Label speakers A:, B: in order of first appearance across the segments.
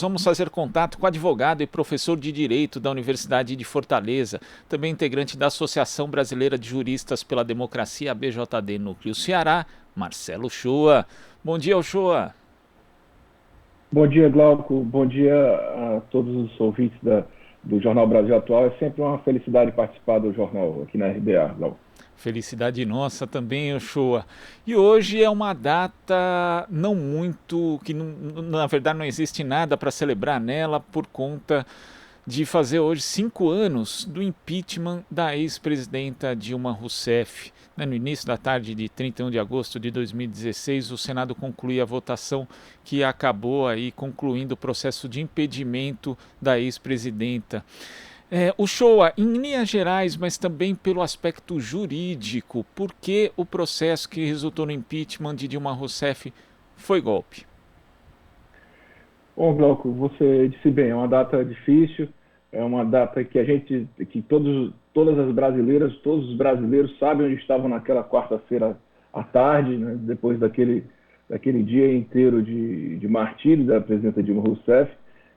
A: Vamos fazer contato com o advogado e professor de Direito da Universidade de Fortaleza, também integrante da Associação Brasileira de Juristas pela Democracia, ABJD Núcleo Ceará, Marcelo Uchoa. Bom dia, Uchoa.
B: Bom dia, Glauco. Bom dia a todos os ouvintes do Jornal Brasil Atual. É sempre uma felicidade participar do jornal aqui na RBA, Glauco.
A: Felicidade nossa também, Uchoa. E hoje é uma data não muito, que na verdade não existe nada para celebrar nela por conta de fazer hoje 5 anos do impeachment da ex-presidenta Dilma Rousseff. No início da tarde de 31 de agosto de 2016, o Senado concluía a votação que acabou aí concluindo o processo de impedimento da ex-presidenta. Uchoa, em linhas gerais, mas também pelo aspecto jurídico, por que o processo que resultou no impeachment de Dilma Rousseff foi golpe?
B: Bom, Glauco, você disse bem, é uma data difícil, é uma data que todas as brasileiras, todos os brasileiros sabem onde estavam naquela quarta-feira à tarde, né, depois daquele dia inteiro de martírio da presidenta Dilma Rousseff,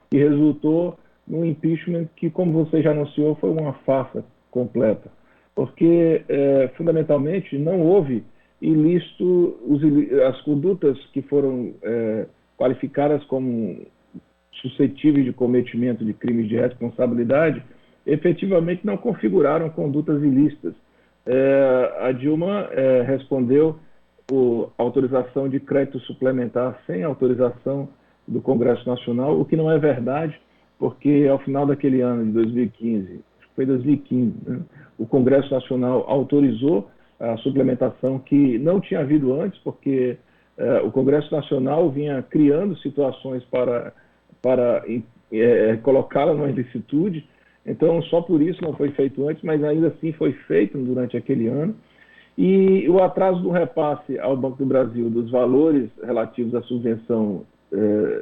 B: que resultou num impeachment que, como você já anunciou, foi uma farsa completa. Porque, fundamentalmente, não houve as condutas que foram qualificadas como suscetíveis de cometimento de crimes de responsabilidade, efetivamente não configuraram condutas ilícitas. A Dilma respondeu por autorização de crédito suplementar sem autorização do Congresso Nacional, o que não é verdade, porque ao final daquele ano de 2015, acho que foi 2015, né, o Congresso Nacional autorizou a suplementação que não tinha havido antes, porque o Congresso Nacional vinha criando situações para colocá-la numa ilicitude, então só por isso não foi feito antes, mas ainda assim foi feito durante aquele ano. E o atraso do repasse ao Banco do Brasil dos valores relativos à subvenção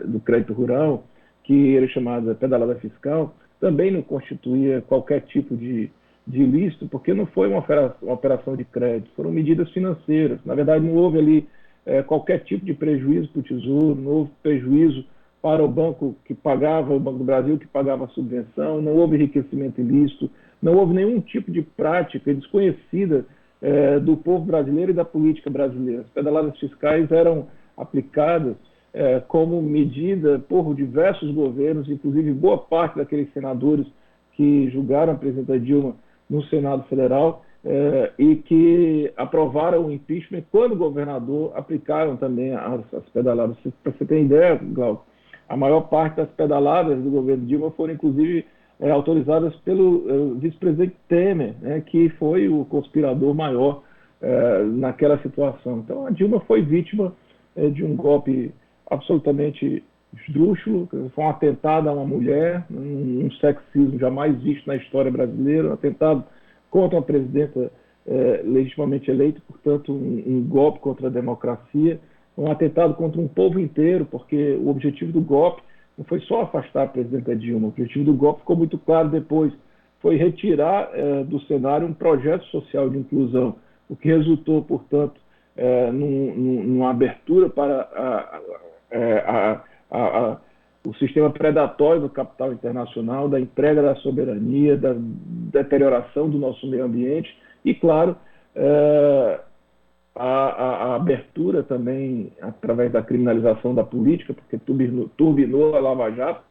B: do crédito rural, que era chamada pedalada fiscal, também não constituía qualquer tipo de ilícito, porque não foi uma operação de crédito, foram medidas financeiras. Na verdade, não houve ali qualquer tipo de prejuízo para o Tesouro, não houve prejuízo para o banco que pagava, o Banco do Brasil que pagava a subvenção, não houve enriquecimento ilícito, não houve nenhum tipo de prática desconhecida do povo brasileiro e da política brasileira. As pedaladas fiscais eram aplicadas como medida por diversos governos, inclusive boa parte daqueles senadores que julgaram a presidenta Dilma no Senado Federal e que aprovaram o impeachment quando o governador aplicaram também as pedaladas. Para você ter ideia, Glauco, a maior parte das pedaladas do governo Dilma foram, inclusive, autorizadas pelo vice-presidente Temer, né, que foi o conspirador maior naquela situação. Então, a Dilma foi vítima de um golpe absolutamente esdrúxulo, foi um atentado a uma mulher, um sexismo jamais visto na história brasileira, um atentado contra uma presidenta legitimamente eleita, portanto, um golpe contra a democracia, um atentado contra um povo inteiro, porque o objetivo do golpe não foi só afastar a presidenta Dilma, o objetivo do golpe ficou muito claro depois, foi retirar do cenário um projeto social de inclusão, o que resultou, portanto, numa abertura para o sistema predatório do capital internacional, da entrega da soberania, da deterioração do nosso meio ambiente e, claro, a abertura também através da criminalização da política, porque turbinou a Lava Jato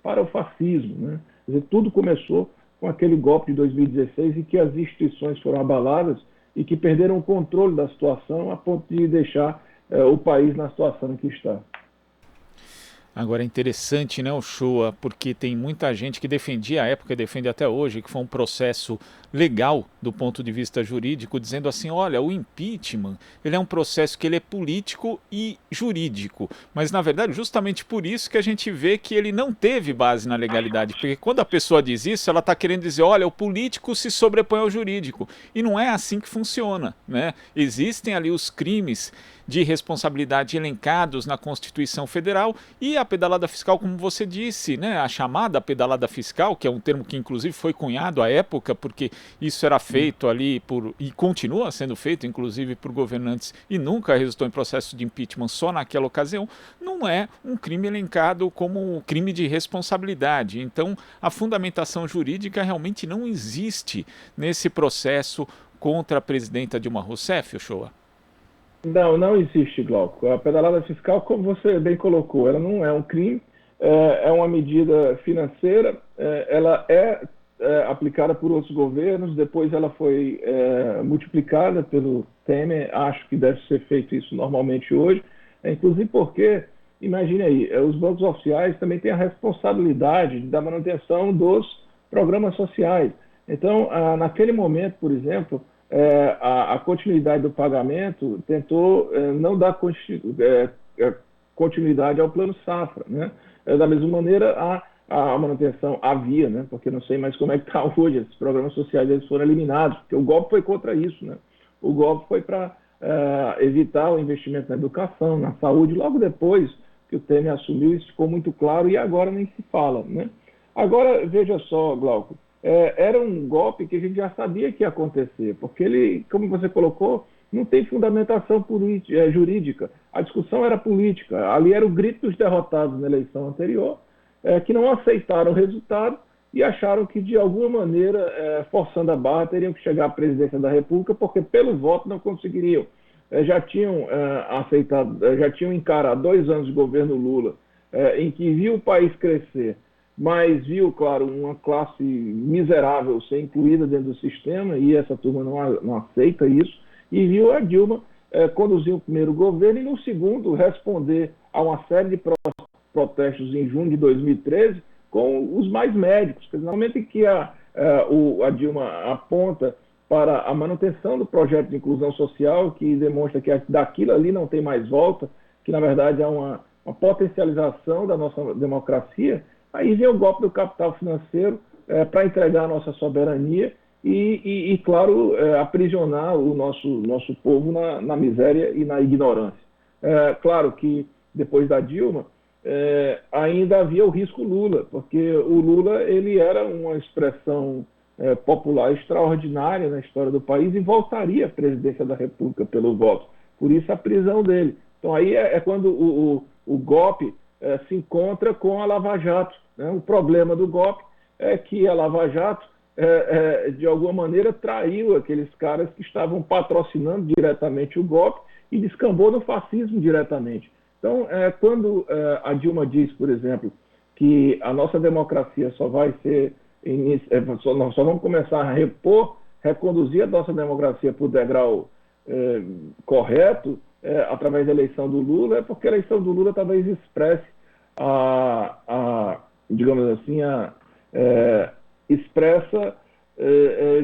B: para o fascismo, né? Quer dizer, tudo começou com aquele golpe de 2016 em que as instituições foram abaladas e que perderam o controle da situação a ponto de deixar o país na situação em que está.
A: Agora é interessante, né, Uchoa, porque tem muita gente que defendia à época e defende até hoje que foi um processo legal do ponto de vista jurídico, dizendo assim, olha, o impeachment, ele é um processo que ele é político e jurídico, mas na verdade justamente por isso que a gente vê que ele não teve base na legalidade, porque quando a pessoa diz isso, ela está querendo dizer, olha, o político se sobrepõe ao jurídico, e não é assim que funciona, né? Existem ali os crimes de responsabilidade elencados na Constituição Federal e a pedalada fiscal, como você disse, né, a chamada pedalada fiscal, que é um termo que inclusive foi cunhado à época, porque isso era feito ali e continua sendo feito, inclusive por governantes, e nunca resultou em processo de impeachment só naquela ocasião, não é um crime elencado como um crime de responsabilidade. Então, a fundamentação jurídica realmente não existe nesse processo contra a presidenta Dilma Rousseff, Uchoa?
B: Não, não existe, Glauco. A pedalada fiscal, como você bem colocou, ela não é um crime, é uma medida financeira, ela é aplicada por outros governos, depois ela foi multiplicada pelo Temer, acho que deve ser feito isso normalmente hoje, inclusive porque, imagine aí, os bancos oficiais também têm a responsabilidade da manutenção dos programas sociais. Então, naquele momento, por exemplo, a continuidade do pagamento tentou não dar continuidade ao plano safra, né? Da mesma maneira, a manutenção havia, né? Porque não sei mais como é que está hoje, esses programas sociais eles foram eliminados, porque o golpe foi contra isso, né? O golpe foi para evitar o investimento na educação, na saúde, logo depois que o Temer assumiu, isso ficou muito claro e agora nem se fala, né? Agora, veja só, Glauco, era um golpe que a gente já sabia que ia acontecer, porque ele, como você colocou, não tem fundamentação jurídica. A discussão era política. Ali era o grito dos derrotados na eleição anterior, que não aceitaram o resultado e acharam que, de alguma maneira, forçando a barra, teriam que chegar à presidência da República, porque pelo voto não conseguiriam. Já tinham já tinham encarado 2 anos de governo Lula, em que viu o país crescer, mas viu, claro, uma classe miserável ser incluída dentro do sistema, e essa turma não aceita isso, e viu a Dilma conduzir o primeiro governo e, no segundo, responder a uma série de protestos em junho de 2013 com os mais médicos. No momento em que a Dilma aponta para a manutenção do projeto de inclusão social, que demonstra que daquilo ali não tem mais volta, que, na verdade, é uma potencialização da nossa democracia, aí vem o golpe do capital financeiro para entregar a nossa soberania e claro, aprisionar o nosso povo na miséria e na ignorância. Claro que, depois da Dilma, ainda havia o risco Lula, porque o Lula ele era uma expressão popular extraordinária na história do país e voltaria à presidência da República pelo voto. Por isso a prisão dele. Então aí é quando o golpe se encontra com a Lava Jato, né? O problema do golpe é que a Lava Jato, de alguma maneira, traiu aqueles caras que estavam patrocinando diretamente o golpe e descambou no fascismo diretamente. Então, quando a Dilma diz, por exemplo, que a nossa democracia só vai ser... nós só vamos começar a reconduzir a nossa democracia para o degrau correto, através da eleição do Lula, é porque a eleição do Lula talvez expresse digamos assim, expressa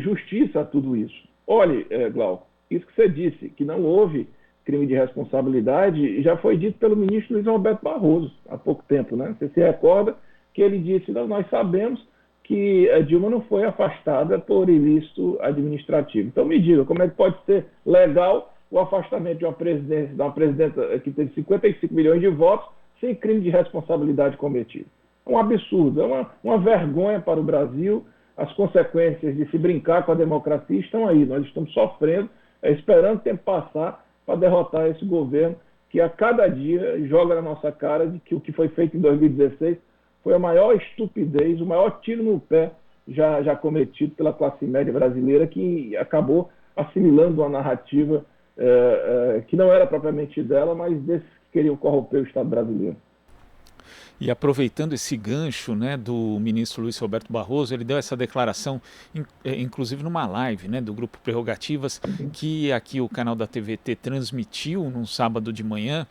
B: justiça a tudo isso. Olhe, Glauco, isso que você disse, que não houve crime de responsabilidade, já foi dito pelo ministro Luiz Roberto Barroso há pouco tempo, né? Você se recorda que ele disse, nós sabemos que a Dilma não foi afastada por ilícito administrativo. Então me diga, como é que pode ser legal o afastamento de uma presidenta que teve 55 milhões de votos sem crime de responsabilidade cometido? É um absurdo, é uma vergonha para o Brasil. As consequências de se brincar com a democracia estão aí. Nós estamos sofrendo, esperando o tempo passar para derrotar esse governo que a cada dia joga na nossa cara de que o que foi feito em 2016 foi a maior estupidez, o maior tiro no pé já cometido pela classe média brasileira, que acabou assimilando uma narrativa que não era propriamente dela, mas desses que queriam corromper o Estado brasileiro.
A: E aproveitando esse gancho, né, do ministro Luiz Roberto Barroso, ele deu essa declaração, inclusive numa live, né, do Grupo Prerrogativas, que aqui o canal da TVT transmitiu num sábado de manhã,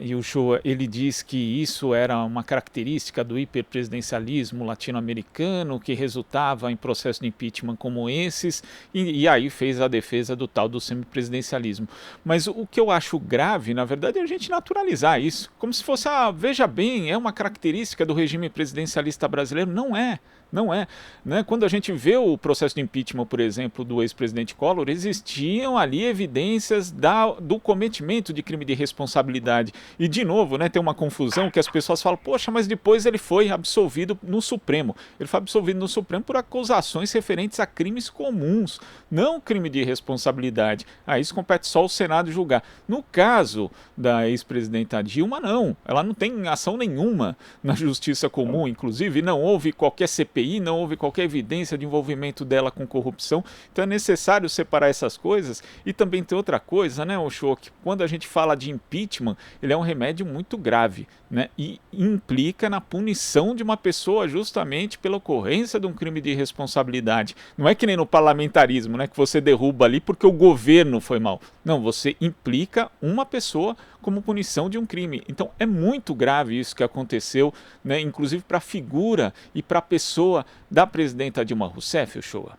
A: e o Uchoa, ele diz que isso era uma característica do hiperpresidencialismo latino-americano, que resultava em processos de impeachment como esses, e aí fez a defesa do tal do semipresidencialismo. Mas o que eu acho grave, na verdade, é a gente naturalizar isso, como se fosse, veja bem, é uma característica do regime presidencialista brasileiro. Não é. Não é, né? Quando a gente vê o processo de impeachment, por exemplo, do ex-presidente Collor, existiam ali evidências do cometimento de crime de responsabilidade. E, de novo, né, tem uma confusão que as pessoas falam, poxa, mas depois ele foi absolvido no Supremo. Ele foi absolvido no Supremo por acusações referentes a crimes comuns, não crime de responsabilidade. Isso compete só ao Senado julgar. No caso da ex-presidenta Dilma, não. Ela não tem ação nenhuma na justiça comum, inclusive não houve qualquer CPI, não houve qualquer evidência de envolvimento dela com corrupção. Então é necessário separar essas coisas. E também tem outra coisa, né, Uchoa, que quando a gente fala de impeachment, ele é um remédio muito grave, né, e implica na punição de uma pessoa justamente pela ocorrência de um crime de responsabilidade. Não é que nem no parlamentarismo, né, que você derruba ali porque o governo foi mal. Não, você implica uma pessoa como punição de um crime. Então é muito grave isso que aconteceu, né, inclusive para a figura e para a pessoa da presidenta Dilma Rousseff, Uchoa.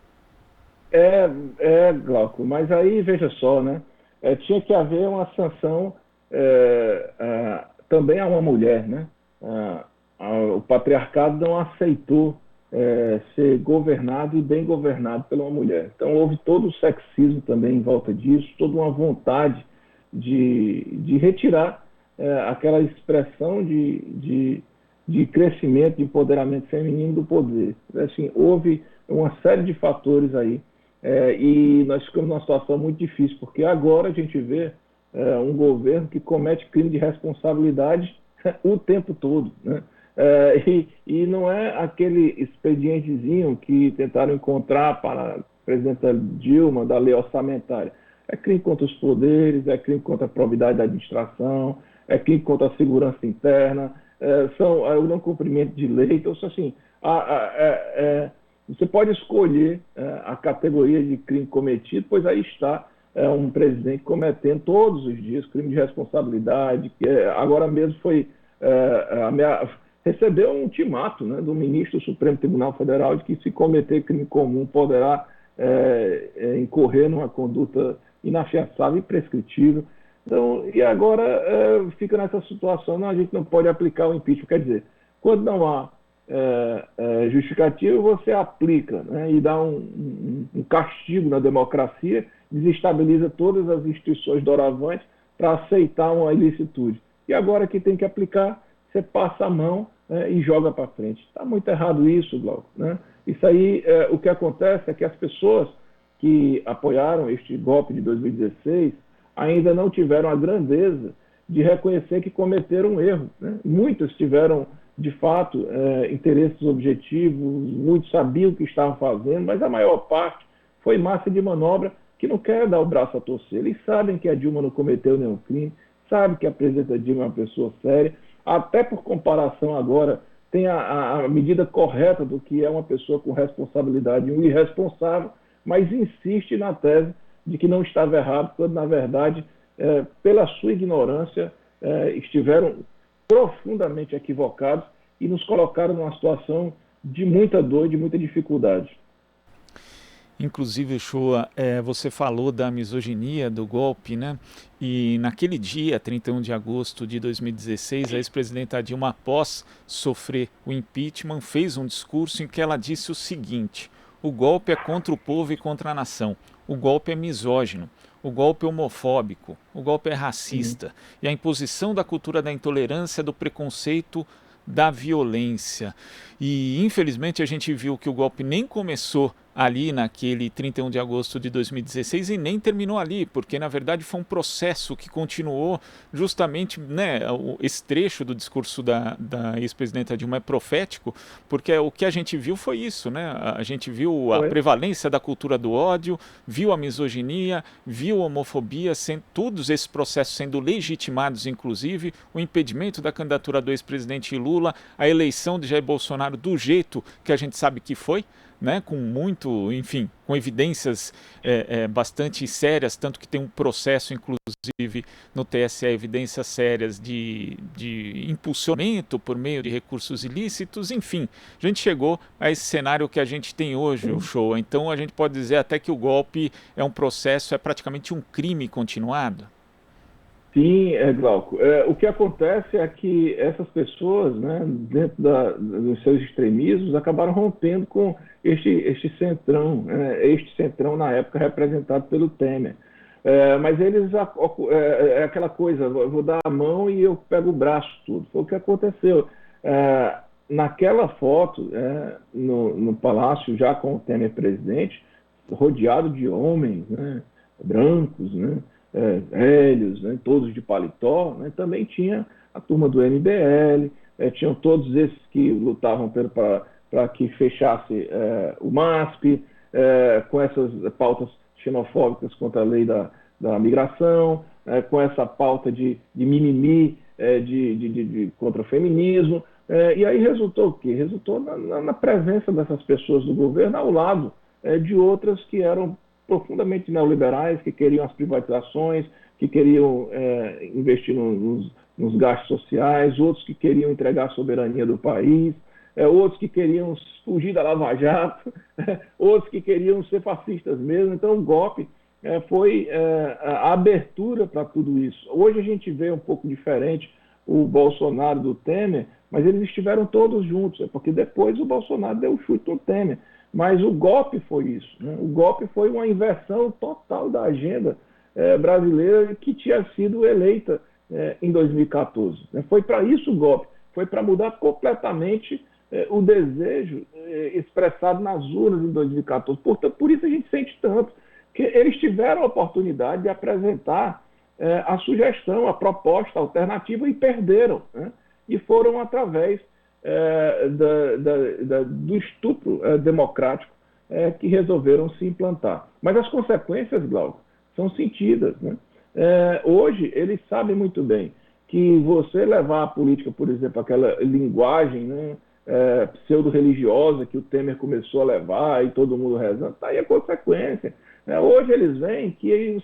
B: Glauco, mas aí veja só, né? Tinha que haver uma sanção também a uma mulher, né? O patriarcado não aceitou ser governado e bem governado pela uma mulher. Então houve todo o sexismo também em volta disso, toda uma vontade de retirar aquela expressão de crescimento, de empoderamento feminino do poder. Assim, houve uma série de fatores aí e nós ficamos numa situação muito difícil, porque agora a gente vê um governo que comete crime de responsabilidade o tempo todo, né? E não é aquele expedientezinho que tentaram encontrar para a presidenta Dilma da lei orçamentária. É crime contra os poderes, é crime contra a probidade da administração, é crime contra a segurança interna, são o não cumprimento de lei. Então, assim, você pode escolher a categoria de crime cometido, pois aí está um presidente cometendo todos os dias crime de responsabilidade, que agora mesmo recebeu um ultimato, né, do ministro do Supremo Tribunal Federal de que se cometer crime comum poderá incorrer numa conduta inafiançável e prescritível. Então, e agora fica nessa situação, a gente não pode aplicar o impeachment. Quer dizer, quando não há justificativo, você aplica, né, e dá um castigo na democracia, desestabiliza todas as instituições doravante para aceitar uma ilicitude. E agora que tem que aplicar, você passa a mão e joga para frente. Está muito errado isso, Glauco, né? Isso aí, o que acontece é que as pessoas que apoiaram este golpe de 2016 ainda não tiveram a grandeza de reconhecer que cometeram um erro, né? Muitos tiveram, de fato, interesses objetivos, muitos sabiam o que estavam fazendo, mas a maior parte foi massa de manobra que não quer dar o braço a torcer. Eles sabem que a Dilma não cometeu nenhum crime, sabem que a presidenta Dilma é uma pessoa séria, até por comparação agora, tem a medida correta do que é uma pessoa com responsabilidade e um irresponsável, mas insiste na tese de que não estava errado, quando, na verdade, pela sua ignorância, estiveram profundamente equivocados e nos colocaram numa situação de muita dor e de muita dificuldade.
A: Inclusive, Uchoa, você falou da misoginia do golpe, né? E naquele dia, 31 de agosto de 2016, a ex-presidenta Dilma, após sofrer o impeachment, fez um discurso em que ela disse o seguinte: o golpe é contra o povo e contra a nação, o golpe é misógino, o golpe é homofóbico, o golpe é racista, e a imposição da cultura da intolerância, do preconceito, da violência. E infelizmente a gente viu que o golpe nem começou ali naquele 31 de agosto de 2016 e nem terminou ali, porque na verdade foi um processo que continuou justamente, né, esse trecho do discurso da ex-presidenta Dilma é profético, porque o que a gente viu foi isso, né? A gente viu a prevalência da cultura do ódio, viu a misoginia, viu a homofobia, todos esses processos sendo legitimados, inclusive o impedimento da candidatura do ex-presidente Lula, a eleição de Jair Bolsonaro do jeito que a gente sabe que foi, né, com muito, enfim, com evidências bastante sérias, tanto que tem um processo, inclusive, no TSE, evidências sérias de impulsionamento por meio de recursos ilícitos, enfim, a gente chegou a esse cenário que a gente tem hoje, o Shoa. Então a gente pode dizer até que o golpe é um processo, é praticamente um crime continuado?
B: Sim, Glauco. O que acontece é que essas pessoas, né, dentro dos seus extremismos, acabaram rompendo com este centrão, este centrão na época representado pelo Temer. Mas eles, é aquela coisa, eu vou dar a mão e eu pego o braço, tudo. Foi o que aconteceu. Naquela foto, no palácio, já com o Temer presidente, rodeado de homens, né, brancos, né, velhos, né, todos de paletó, né, também tinha a turma do MBL, tinham todos esses que lutavam para que fechasse o MASP, com essas pautas xenofóbicas contra a lei da migração, com essa pauta de mimimi contra o feminismo. E aí resultou o quê? Resultou na presença dessas pessoas do governo ao lado de outras que eram profundamente neoliberais, que queriam as privatizações, que queriam investir nos gastos sociais, outros que queriam entregar a soberania do país, outros que queriam fugir da Lava Jato, outros que queriam ser fascistas mesmo. Então o golpe foi a abertura para tudo isso. Hoje a gente vê um pouco diferente o Bolsonaro do Temer, mas eles estiveram todos juntos, porque depois o Bolsonaro deu o chute no Temer. Mas o golpe foi isso, né? O golpe foi uma inversão total da agenda brasileira que tinha sido eleita em 2014. Né? Foi para isso o golpe, foi para mudar completamente o desejo expressado nas urnas em 2014. Portanto, por isso a gente sente tanto, que eles tiveram a oportunidade de apresentar a sugestão, a proposta alternativa e perderam, né? E foram através do estupro democrático que resolveram se implantar. Mas as consequências, Glauco, são sentidas, né? Hoje, eles sabem muito bem que você levar a política, por exemplo, aquela linguagem, né, pseudo-religiosa que o Temer começou a levar e todo mundo rezando, está aí a consequência. Hoje eles veem que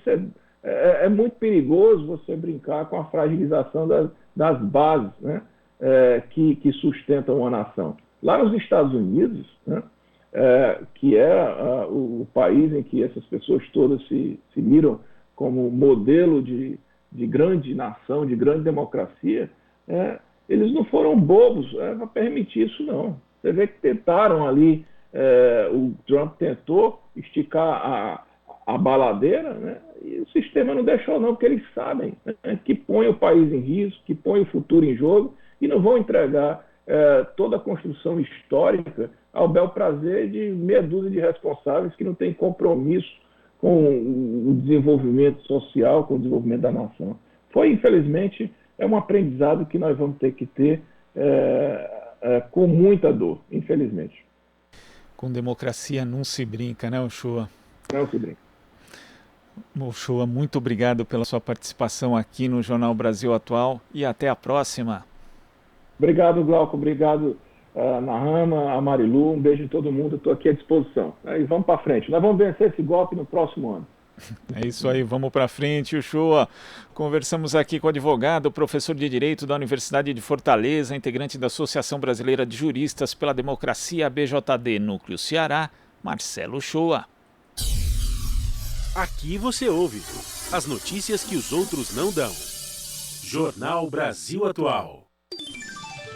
B: é muito perigoso você brincar com a fragilização das bases, né, que sustentam uma nação. Lá nos Estados Unidos, né, que é o país em que essas pessoas todas se miram como modelo de grande nação, de grande democracia, eles não foram bobos para permitir isso, não. Você vê que tentaram ali, o Trump tentou esticar a baladeira, né, e o sistema não deixou, não, porque eles sabem, né, que põe o país em risco, que põe o futuro em jogo, e não vão entregar toda a construção histórica ao bel prazer de meia dúzia de responsáveis que não têm compromisso com o desenvolvimento social, com o desenvolvimento da nação. Infelizmente, é um aprendizado que nós vamos ter que ter com muita dor, infelizmente.
A: Com democracia não se brinca, né, Uchoa?
B: Não se brinca.
A: Uchoa, muito obrigado pela sua participação aqui no Jornal Brasil Atual e até a próxima.
B: Obrigado, Glauco. Obrigado, Nahama, a Marilu. Um beijo em todo mundo. Estou aqui à disposição. E vamos para frente. Nós vamos vencer esse golpe no próximo ano.
A: É isso aí, vamos para frente, Uchoa. Conversamos aqui com o advogado, professor de Direito da Universidade de Fortaleza, integrante da Associação Brasileira de Juristas pela Democracia, BJD Núcleo Ceará, Marcelo Uchoa.
C: Aqui você ouve as notícias que os outros não dão. Jornal Brasil Atual.